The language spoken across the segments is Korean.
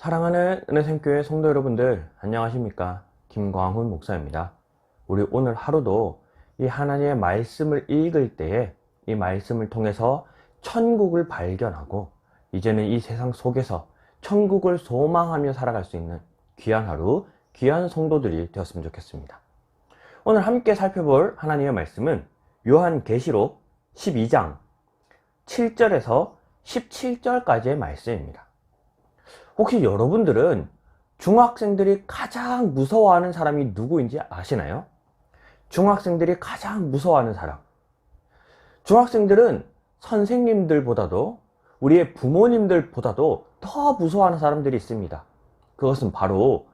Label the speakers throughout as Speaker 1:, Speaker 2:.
Speaker 1: 사랑하는 은혜샘교회 성도 여러분들, 안녕하십니까? 김광훈 목사입니다. 우리 오늘 하루도 이 하나님의 말씀을 읽을 때에 이 말씀을 통해서 천국을 발견하고 이제는 이 세상 속에서 천국을 소망하며 살아갈 수 있는 귀한 하루, 귀한 성도들이 되었으면 좋겠습니다. 오늘 함께 살펴볼 하나님의 말씀은 요한계시록 12장 7절에서 17절까지의 말씀입니다. 혹시 여러분들은 중학생들이 가장 무서워하는 사람이 누구인지 아시나요? 중학생들이 가장 무서워하는 사람. 중학생들은 선생님들보다도 우리의 부모님들보다도 더 무서워하는 사람들이 있습니다. 그것은 바로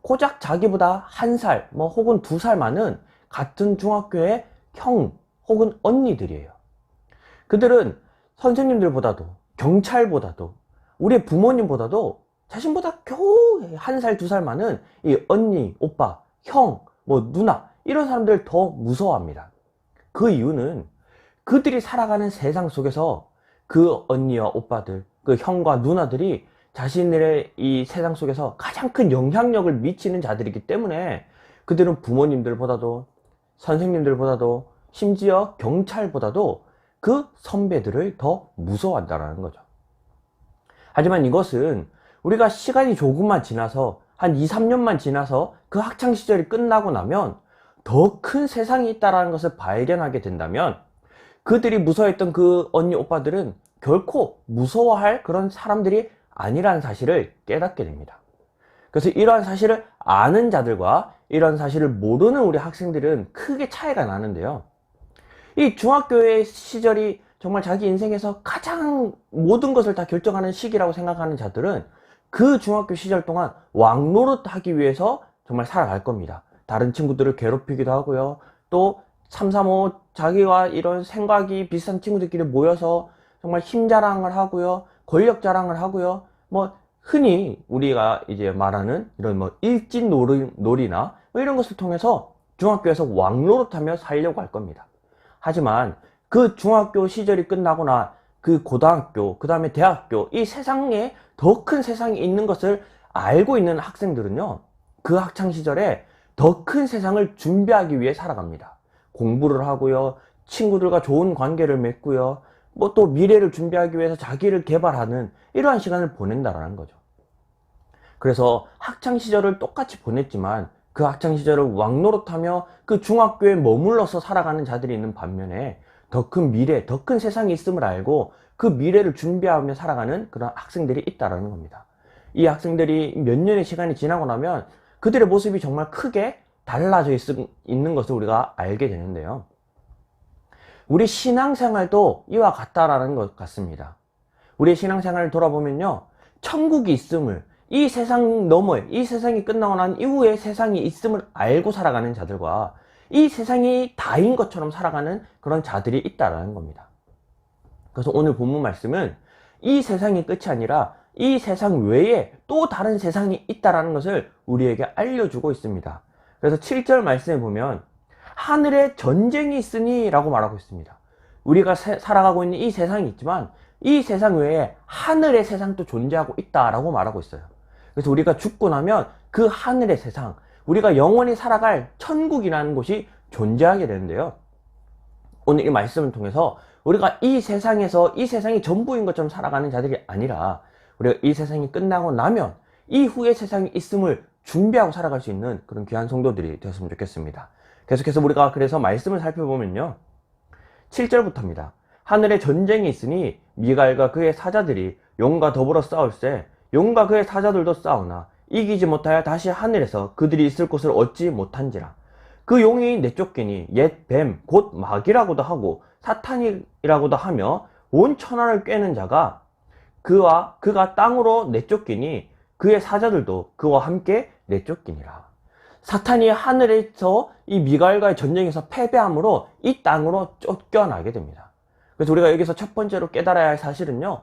Speaker 1: 고작 자기보다 1살, 혹은 2살 많은 같은 중학교의 형 혹은 언니들이에요. 그들은 선생님들보다도 경찰보다도 우리의 부모님보다도 자신보다 겨우 1살, 2살 많은 이 언니, 오빠, 형, 누나 이런 사람들 더 무서워합니다. 그 이유는 그들이 살아가는 세상 속에서 그 언니와 오빠들, 그 형과 누나들이 자신들의 이 세상 속에서 가장 큰 영향력을 미치는 자들이기 때문에 그들은 부모님들보다도 선생님들보다도 심지어 경찰보다도 그 선배들을 더 무서워한다는 거죠. 하지만 이것은 우리가 시간이 조금만 지나서 한 2, 3년만 지나서 그 학창시절이 끝나고 나면 더 큰 세상이 있다는 것을 발견하게 된다면 그들이 무서워했던 그 언니 오빠들은 결코 무서워할 그런 사람들이 아니라는 사실을 깨닫게 됩니다. 그래서 이러한 사실을 아는 자들과 이러한 사실을 모르는 우리 학생들은 크게 차이가 나는데요. 이 중학교의 시절이 정말 자기 인생에서 가장 모든 것을 다 결정하는 시기라고 생각하는 자들은 그 중학교 시절 동안 왕노릇 하기 위해서 정말 살아갈 겁니다. 다른 친구들을 괴롭히기도 하고요. 또 3, 3, 5 자기와 이런 생각이 비슷한 친구들끼리 모여서 정말 힘 자랑을 하고요. 권력 자랑을 하고요. 흔히 우리가 이제 말하는 이런 일진놀이나 이런 것을 통해서 중학교에서 왕노릇하며 살려고 할 겁니다. 하지만 그 중학교 시절이 끝나거나 그 고등학교, 그 다음에 대학교, 이 세상에 더 큰 세상이 있는 것을 알고 있는 학생들은요, 그 학창시절에 더 큰 세상을 준비하기 위해 살아갑니다. 공부를 하고요, 친구들과 좋은 관계를 맺고요, 또 미래를 준비하기 위해서 자기를 개발하는 이러한 시간을 보낸다라는 거죠. 그래서 학창시절을 똑같이 보냈지만 그 학창시절을 왕노릇하며 그 중학교에 머물러서 살아가는 자들이 있는 반면에 더 큰 미래, 더 큰 세상이 있음을 알고 그 미래를 준비하며 살아가는 그런 학생들이 있다는 겁니다. 이 학생들이 몇 년의 시간이 지나고 나면 그들의 모습이 정말 크게 달라져 있는 것을 우리가 알게 되는데요. 우리 신앙생활도 이와 같다라는 것 같습니다. 우리의 신앙생활을 돌아보면요, 천국이 있음을, 이 세상 너머에, 이 세상이 끝나고 난 이후에 세상이 있음을 알고 살아가는 자들과 이 세상이 다인 것처럼 살아가는 그런 자들이 있다는 겁니다. 그래서 오늘 본문 말씀은 이 세상이 끝이 아니라 이 세상 외에 또 다른 세상이 있다는 것을 우리에게 알려주고 있습니다. 그래서 7절 말씀에 보면 하늘에 전쟁이 있으니 라고 말하고 있습니다. 우리가 살아가고 있는 이 세상이 있지만 이 세상 외에 하늘의 세상도 존재하고 있다라고 말하고 있어요. 그래서 우리가 죽고 나면 그 하늘의 세상, 우리가 영원히 살아갈 천국이라는 곳이 존재하게 되는데요. 오늘 이 말씀을 통해서 우리가 이 세상에서 이 세상이 전부인 것처럼 살아가는 자들이 아니라 우리가 이 세상이 끝나고 나면 이후의 세상이 있음을 준비하고 살아갈 수 있는 그런 귀한 성도들이 되었으면 좋겠습니다. 계속해서 우리가 그래서 말씀을 살펴보면요, 7절부터입니다. 하늘에 전쟁이 있으니 미갈과 그의 사자들이 용과 더불어 싸울세 용과 그의 사자들도 싸우나 이기지 못하여 다시 하늘에서 그들이 있을 곳을 얻지 못한지라. 그 용이 내쫓기니 옛 뱀 곧 마귀라고도 하고 사탄이라고도 하며 온 천하를 꿰는 자가 그가 땅으로 내쫓기니 그의 사자들도 그와 함께 내쫓기니라. 사탄이 하늘에서 이 미갈과의 전쟁에서 패배함으로 이 땅으로 쫓겨나게 됩니다. 그래서 우리가 여기서 첫 번째로 깨달아야 할 사실은요,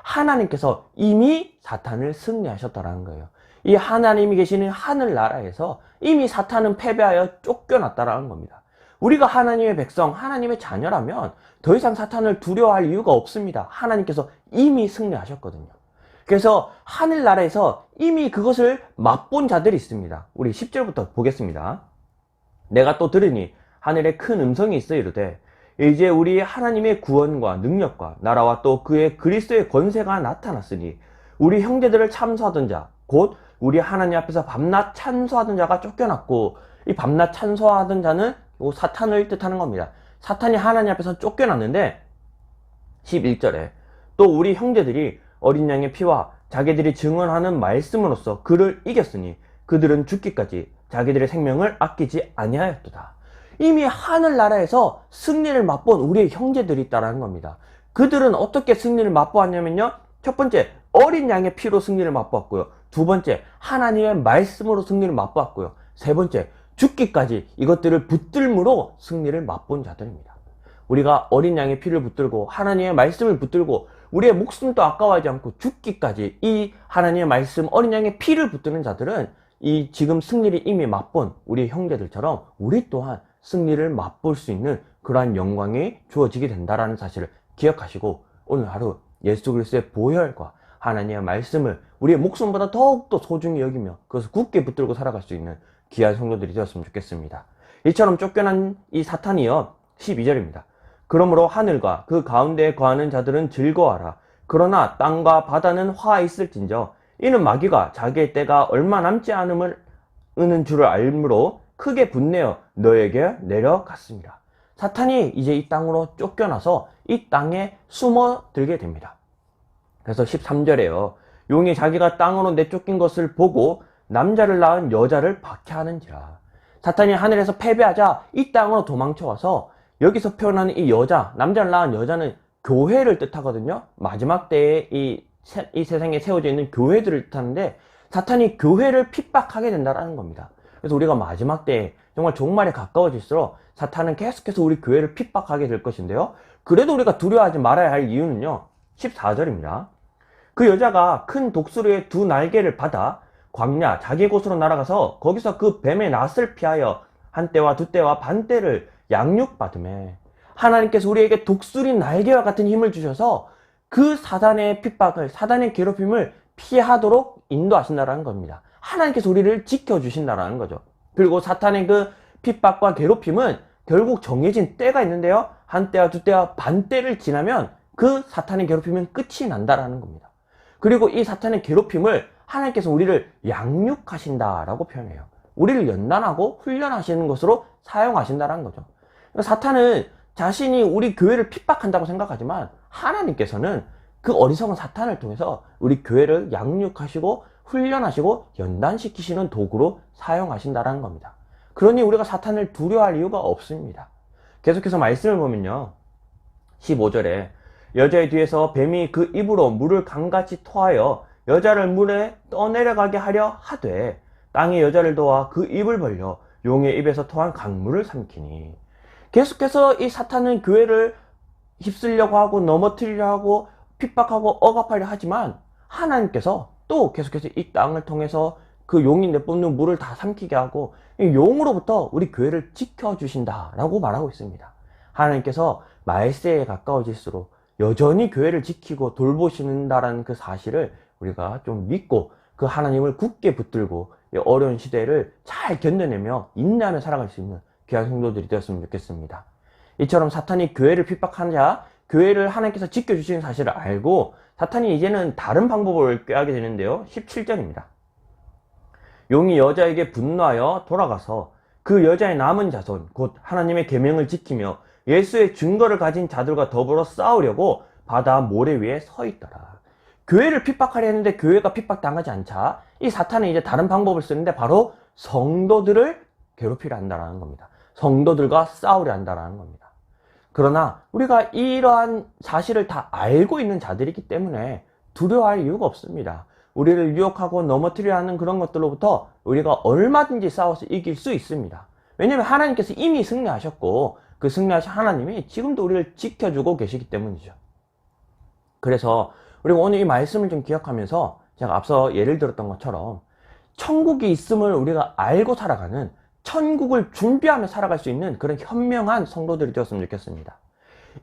Speaker 1: 하나님께서 이미 사탄을 승리하셨다는 거예요. 이 하나님이 계시는 하늘나라에서 이미 사탄은 패배하여 쫓겨났다는 겁니다. 우리가 하나님의 백성, 하나님의 자녀라면 더 이상 사탄을 두려워할 이유가 없습니다. 하나님께서 이미 승리하셨거든요. 그래서 하늘나라에서 이미 그것을 맛본 자들이 있습니다. 우리 10절부터 보겠습니다. 내가 또 들으니 하늘에 큰 음성이 있어 이르되 이제 우리 하나님의 구원과 능력과 나라와 또 그의 그리스도의 권세가 나타났으니 우리 형제들을 참소하던 자 곧 우리 하나님 앞에서 밤낮 찬송하던 자가 쫓겨났고, 이 밤낮 찬송하던 자는 사탄을 뜻하는 겁니다. 사탄이 하나님 앞에서 쫓겨났는데 11절에 또 우리 형제들이 어린 양의 피와 자기들이 증언하는 말씀으로써 그를 이겼으니 그들은 죽기까지 자기들의 생명을 아끼지 아니하였도다. 이미 하늘나라에서 승리를 맛본 우리의 형제들이 있다는 겁니다. 그들은 어떻게 승리를 맛보았냐면요, 첫 번째 어린 양의 피로 승리를 맛보았고요, 두 번째 하나님의 말씀으로 승리를 맛보았고요, 세 번째 죽기까지 이것들을 붙들므로 승리를 맛본 자들입니다. 우리가 어린 양의 피를 붙들고 하나님의 말씀을 붙들고 우리의 목숨도 아까워하지 않고 죽기까지 이 하나님의 말씀, 어린 양의 피를 붙드는 자들은 이 지금 승리를 이미 맛본 우리 형제들처럼 우리 또한 승리를 맛볼 수 있는 그러한 영광이 주어지게 된다는 사실을 기억하시고, 오늘 하루 예수 그리스도의 보혈과 하나님의 말씀을 우리의 목숨보다 더욱더 소중히 여기며 그것을 굳게 붙들고 살아갈 수 있는 귀한 성도들이 되었으면 좋겠습니다. 이처럼 쫓겨난 이 사탄이요, 12절입니다. 그러므로 하늘과 그 가운데에 거하는 자들은 즐거워하라. 그러나 땅과 바다는 화 있을진저 이는 마귀가 자기의 때가 얼마 남지 않음을 으는 줄을 알므로 크게 분내어 너에게 내려갔습니다. 사탄이 이제 이 땅으로 쫓겨나서 이 땅에 숨어들게 됩니다. 그래서 13절에요. 용이 자기가 땅으로 내쫓긴 것을 보고 남자를 낳은 여자를 박해하는지라. 사탄이 하늘에서 패배하자 이 땅으로 도망쳐와서, 여기서 표현하는 이 여자, 남자를 낳은 여자는 교회를 뜻하거든요. 마지막 때에 이 세상에 세워져 있는 교회들을 뜻하는데 사탄이 교회를 핍박하게 된다는 겁니다. 그래서 우리가 마지막 때에 정말 종말에 가까워질수록 사탄은 계속해서 우리 교회를 핍박하게 될 것인데요, 그래도 우리가 두려워하지 말아야 할 이유는요, 14절입니다. 그 여자가 큰 독수리의 두 날개를 받아 광야 자기 곳으로 날아가서 거기서 그 뱀의 낫을 피하여 한때와 두때와 반때를 양육받음에, 하나님께서 우리에게 독수리 날개와 같은 힘을 주셔서 그 사단의 핍박을, 사단의 괴롭힘을 피하도록 인도하신다는 겁니다. 하나님께서 우리를 지켜주신다는 거죠. 그리고 사탄의 그 핍박과 괴롭힘은 결국 정해진 때가 있는데요, 한때와 두때와 반때를 지나면 그 사탄의 괴롭힘은 끝이 난다라는 겁니다. 그리고 이 사탄의 괴롭힘을 하나님께서 우리를 양육하신다라고 표현해요. 우리를 연단하고 훈련하시는 것으로 사용하신다는 거죠. 사탄은 자신이 우리 교회를 핍박한다고 생각하지만 하나님께서는 그 어리석은 사탄을 통해서 우리 교회를 양육하시고 훈련하시고 연단시키시는 도구로 사용하신다는 겁니다. 그러니 우리가 사탄을 두려워할 이유가 없습니다. 계속해서 말씀을 보면요, 15절에 여자의 뒤에서 뱀이 그 입으로 물을 강같이 토하여 여자를 물에 떠내려가게 하려 하되 땅이 여자를 도와 그 입을 벌려 용의 입에서 토한 강물을 삼키니. 계속해서 이 사탄은 교회를 휩쓸려고 하고 넘어뜨리려 하고 핍박하고 억압하려 하지만 하나님께서 또 계속해서 이 땅을 통해서 그 용이 내뿜는 물을 다 삼키게 하고 이 용으로부터 우리 교회를 지켜주신다라고 말하고 있습니다. 하나님께서 말세에 가까워질수록 여전히 교회를 지키고 돌보신다라는 그 사실을 우리가 좀 믿고 그 하나님을 굳게 붙들고 이 어려운 시대를 잘 견뎌내며 인내하며 살아갈 수 있는 귀한 성도들이 되었으면 좋겠습니다. 이처럼 사탄이 교회를 핍박하자 교회를 하나님께서 지켜주시는 사실을 알고 사탄이 이제는 다른 방법을 꾀하게 되는데요, 17절입니다. 용이 여자에게 분노하여 돌아가서 그 여자의 남은 자손 곧 하나님의 계명을 지키며 예수의 증거를 가진 자들과 더불어 싸우려고 바다 모래 위에 서 있더라. 교회를 핍박하려 했는데 교회가 핍박당하지 않자 이 사탄은 이제 다른 방법을 쓰는데 바로 성도들을 괴롭히려 한다는 겁니다. 성도들과 싸우려 한다는 겁니다. 그러나 우리가 이러한 사실을 다 알고 있는 자들이기 때문에 두려워할 이유가 없습니다. 우리를 유혹하고 넘어뜨리려 하는 그런 것들로부터 우리가 얼마든지 싸워서 이길 수 있습니다. 왜냐하면 하나님께서 이미 승리하셨고 그 승리하신 하나님이 지금도 우리를 지켜주고 계시기 때문이죠. 그래서 우리가 오늘 이 말씀을 좀 기억하면서 제가 앞서 예를 들었던 것처럼 천국이 있음을 우리가 알고 살아가는, 천국을 준비하며 살아갈 수 있는 그런 현명한 성도들이 되었으면 좋겠습니다.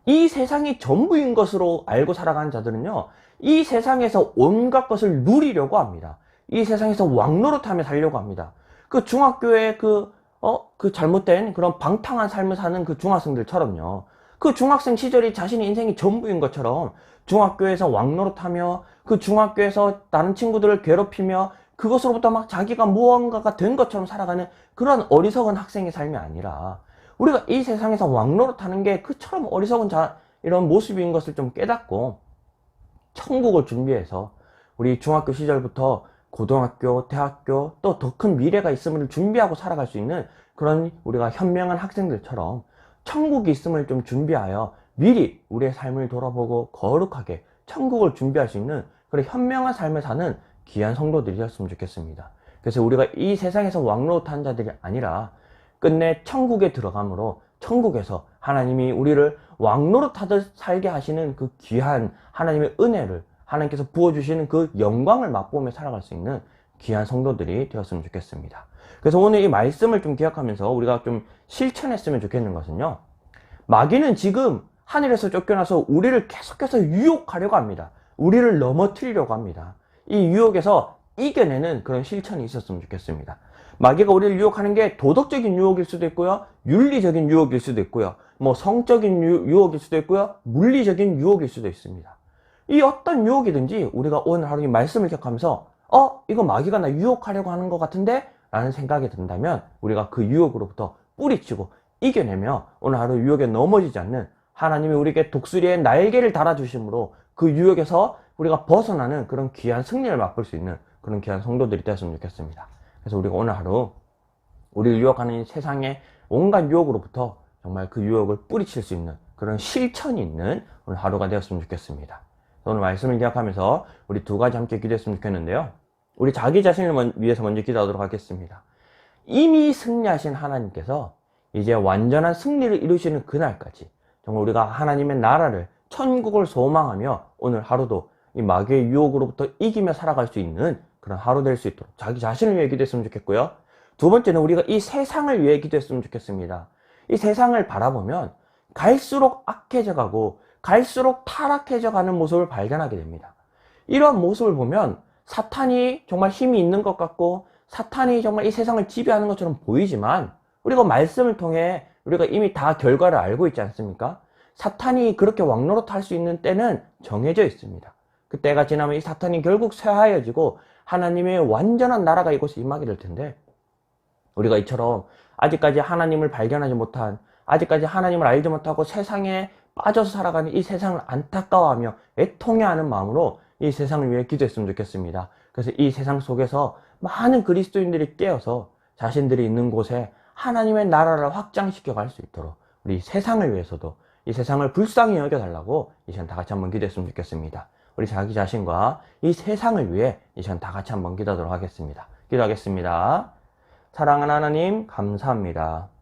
Speaker 1: 이 세상이 전부인 것으로 알고 살아가는 자들은요, 이 세상에서 온갖 것을 누리려고 합니다. 이 세상에서 왕노릇하며 살려고 합니다. 그 중학교에 그 잘못된 그런 방탕한 삶을 사는 그 중학생들처럼요. 그 중학생 시절이 자신의 인생이 전부인 것처럼 중학교에서 왕노릇하며 그 중학교에서 다른 친구들을 괴롭히며 그것으로부터 막 자기가 무언가가 된 것처럼 살아가는 그런 어리석은 학생의 삶이 아니라 우리가 이 세상에서 왕노릇하는 게 그처럼 어리석은 이런 모습인 것을 좀 깨닫고 천국을 준비해서 우리 중학교 시절부터 고등학교, 대학교 또 더 큰 미래가 있음을 준비하고 살아갈 수 있는 그런 우리가 현명한 학생들처럼 천국이 있음을 좀 준비하여 미리 우리의 삶을 돌아보고 거룩하게 천국을 준비할 수 있는 그런 현명한 삶을 사는 귀한 성도들이었으면 좋겠습니다. 그래서 우리가 이 세상에서 왕노릇한 자들이 아니라 끝내 천국에 들어감으로 천국에서 하나님이 우리를 왕노릇하듯 살게 하시는 그 귀한 하나님의 은혜를 하나님께서 부어주시는 그 영광을 맛보며 살아갈 수 있는 귀한 성도들이 되었으면 좋겠습니다. 그래서 오늘 이 말씀을 좀 기억하면서 우리가 좀 실천했으면 좋겠는 것은요, 마귀는 지금 하늘에서 쫓겨나서 우리를 계속해서 유혹하려고 합니다. 우리를 넘어뜨리려고 합니다. 이 유혹에서 이겨내는 그런 실천이 있었으면 좋겠습니다. 마귀가 우리를 유혹하는 게 도덕적인 유혹일 수도 있고요, 윤리적인 유혹일 수도 있고요, 뭐 성적인 유혹일 수도 있고요, 물리적인 유혹일 수도 있습니다. 이 어떤 유혹이든지 우리가 오늘 하루 이 말씀을 기억하면서 이거 마귀가 나 유혹하려고 하는 것 같은데? 라는 생각이 든다면 우리가 그 유혹으로부터 뿌리치고 이겨내며 오늘 하루 유혹에 넘어지지 않는 하나님이 우리에게 독수리의 날개를 달아주심으로 그 유혹에서 우리가 벗어나는 그런 귀한 승리를 맛볼 수 있는 그런 귀한 성도들이 되었으면 좋겠습니다. 그래서 우리가 오늘 하루 우리를 유혹하는 이 세상의 온갖 유혹으로부터 정말 그 유혹을 뿌리칠 수 있는 그런 실천이 있는 오늘 하루가 되었으면 좋겠습니다. 오늘 말씀을 기억하면서 우리 두 가지 함께 기도했으면 좋겠는데요. 우리 자기 자신을 위해서 먼저 기도하도록 하겠습니다. 이미 승리하신 하나님께서 이제 완전한 승리를 이루시는 그날까지 정말 우리가 하나님의 나라를 천국을 소망하며 오늘 하루도 이 마귀의 유혹으로부터 이기며 살아갈 수 있는 그런 하루 될 수 있도록 자기 자신을 위해 기도했으면 좋겠고요. 두 번째는 우리가 이 세상을 위해 기도했으면 좋겠습니다. 이 세상을 바라보면 갈수록 악해져 가고 갈수록 타락해져 가는 모습을 발견하게 됩니다. 이러한 모습을 보면 사탄이 정말 힘이 있는 것 같고 사탄이 정말 이 세상을 지배하는 것처럼 보이지만 우리가 말씀을 통해 우리가 이미 다 결과를 알고 있지 않습니까? 사탄이 그렇게 왕노릇할 수 있는 때는 정해져 있습니다. 그 때가 지나면 이 사탄이 결국 쇠하여지고 하나님의 완전한 나라가 이곳에 임하게 될 텐데 우리가 이처럼 아직까지 하나님을 발견하지 못한 아직까지 하나님을 알지 못하고 세상에 빠져서 살아가는 이 세상을 안타까워하며 애통해하는 마음으로 이 세상을 위해 기도했으면 좋겠습니다. 그래서 이 세상 속에서 많은 그리스도인들이 깨어서 자신들이 있는 곳에 하나님의 나라를 확장시켜 갈 수 있도록 우리 세상을 위해서도 이 세상을 불쌍히 여겨달라고 이 시간 다 같이 한번 기도했으면 좋겠습니다. 우리 자기 자신과 이 세상을 위해 이 시간 다 같이 한번 기도하도록 하겠습니다. 기도하겠습니다. 사랑하는 하나님 감사합니다.